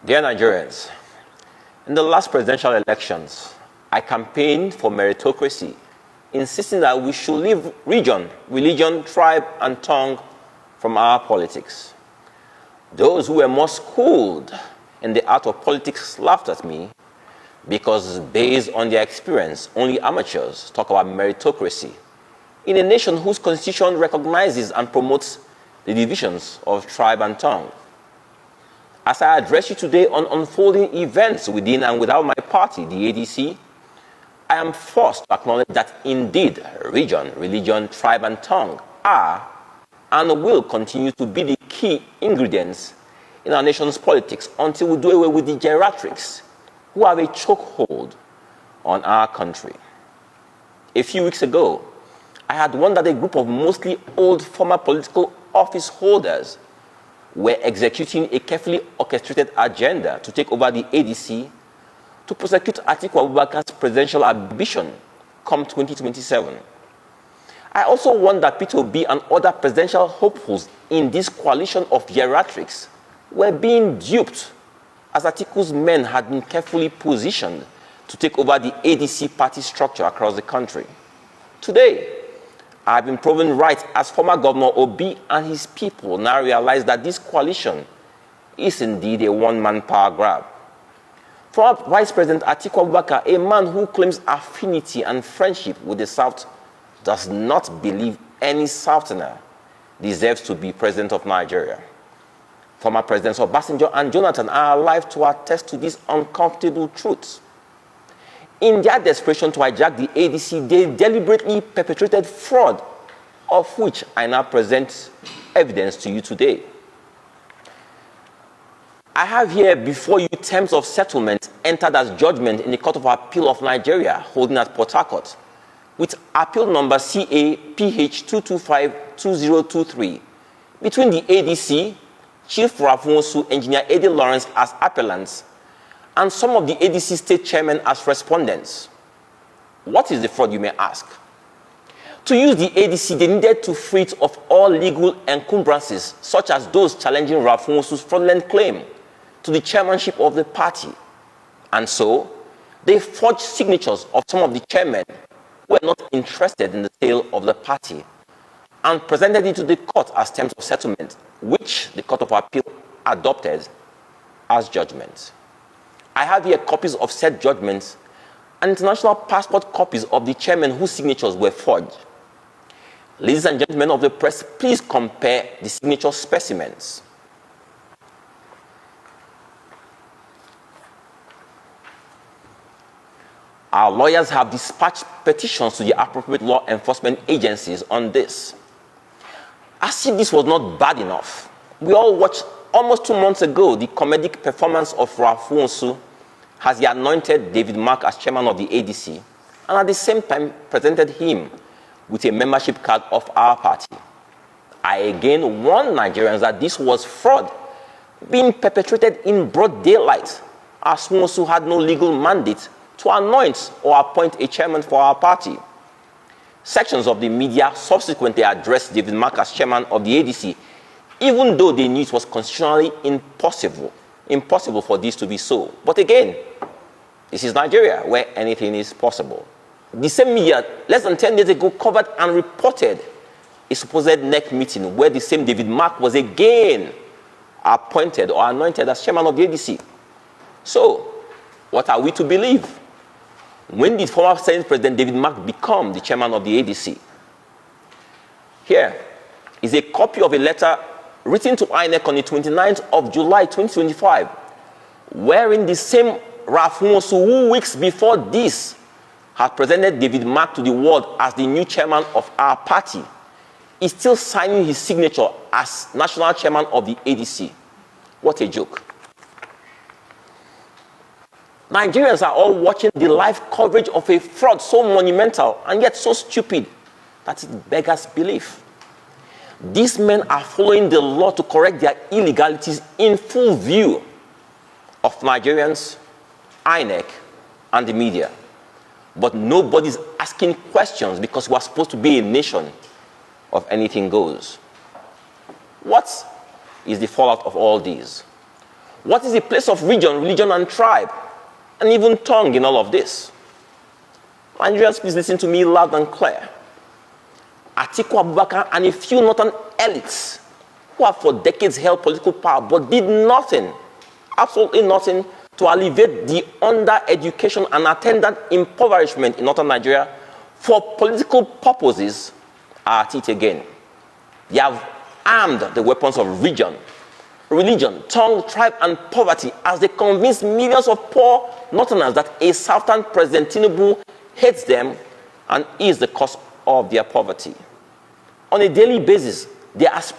Dear Nigerians, in the last presidential elections, I campaigned for meritocracy, insisting that we should leave region, religion, tribe, and tongue from our politics. Those who were more schooled in the art of politics laughed at me because, based on their experience, only amateurs talk about meritocracy in a nation whose constitution recognizes and promotes the divisions of tribe and tongue. As I address you today on unfolding events within and without my party, the ADC, I am forced to acknowledge that indeed region, religion, tribe, and tongue are and will continue to be the key ingredients in our nation's politics until we do away with the geriatrics who have a chokehold on our country. A few weeks ago, I had warned that a group of mostly old former political office holders were executing a carefully orchestrated agenda to take over the ADC to prosecute Atiku Abubakar's presidential ambition come 2027. I also warned that P2B and other presidential hopefuls in this coalition of geriatrics were being duped as Atiku's men had been carefully positioned to take over the ADC party structure across the country. Today, I have been proven right as former Governor Obi and his people now realize that this coalition is indeed a one-man power grab. Former Vice President Atiku Abubakar, a man who claims affinity and friendship with the South, does not believe any Southerner deserves to be president of Nigeria. Former Presidents Obasanjo and Jonathan are alive to attest to these uncomfortable truths. In their desperation to hijack the ADC, they deliberately perpetrated fraud, of which I now present evidence to you today. I have here before you terms of settlement entered as judgment in the Court of Appeal of Nigeria, holding at Port Harcourt, with appeal number CA-PH 225-2023, between the ADC, Chief Rafunsu, Engineer Eddie Lawrence as appellants, and some of the ADC state chairmen as respondents. What is the fraud, you may ask? To use the ADC, they needed to free it of all legal encumbrances, such as those challenging Rafunsu's fraudulent claim to the chairmanship of the party. And so, they forged signatures of some of the chairmen who were not interested in the sale of the party and presented it to the court as terms of settlement, which the Court of Appeal adopted as judgment. I have here copies of said judgments and international passport copies of the chairmen whose signatures were forged. Ladies and gentlemen of the press, please compare the signature specimens. Our lawyers have dispatched petitions to the appropriate law enforcement agencies on this. As if this was not bad enough, we all watched almost 2 months ago the comedic performance of Rafunsu as he anointed David Mark as chairman of the ADC and at the same time presented him with a membership card of our party. I again warned Nigerians that this was fraud being perpetrated in broad daylight, as Funsu had no legal mandate to anoint or appoint a chairman for our party. Sections of the media subsequently addressed David Mark as chairman of the ADC, even though they knew it was constitutionally impossible for this to be so. But again, this is Nigeria, where anything is possible. The same media, less than 10 days ago, covered and reported a supposed NEC meeting where the same David Mark was again appointed or anointed as chairman of the ADC. So, what are we to believe? When did former Senate President David Mark become the chairman of the ADC? Here is a copy of a letter written to INEC on the 29th of July 2025, wherein the same Rafunsu, who weeks before this had presented David Mark to the world as the new chairman of our party, is still signing his signature as national chairman of the ADC. What a joke. Nigerians are all watching the live coverage of a fraud so monumental and yet so stupid that it beggars belief. These men are following the law to correct their illegalities in full view of Nigerians, INEC, and the media. But nobody's asking questions because we're supposed to be a nation of anything goes. What is the fallout of all these? What is the place of region, religion, and tribe, and even tongue in all of this? Nigerians, please listen to me loud and clear. Atiku Abubakar and a few northern elites who have for decades held political power but did nothing, absolutely nothing, to alleviate the under-education and attendant impoverishment in northern Nigeria for political purposes are at it again. They have armed the weapons of religion, tongue, tribe, and poverty as they convince millions of poor northerners that a Southern President Tinubu hates them and is the cause of their poverty. On a daily basis, they aspire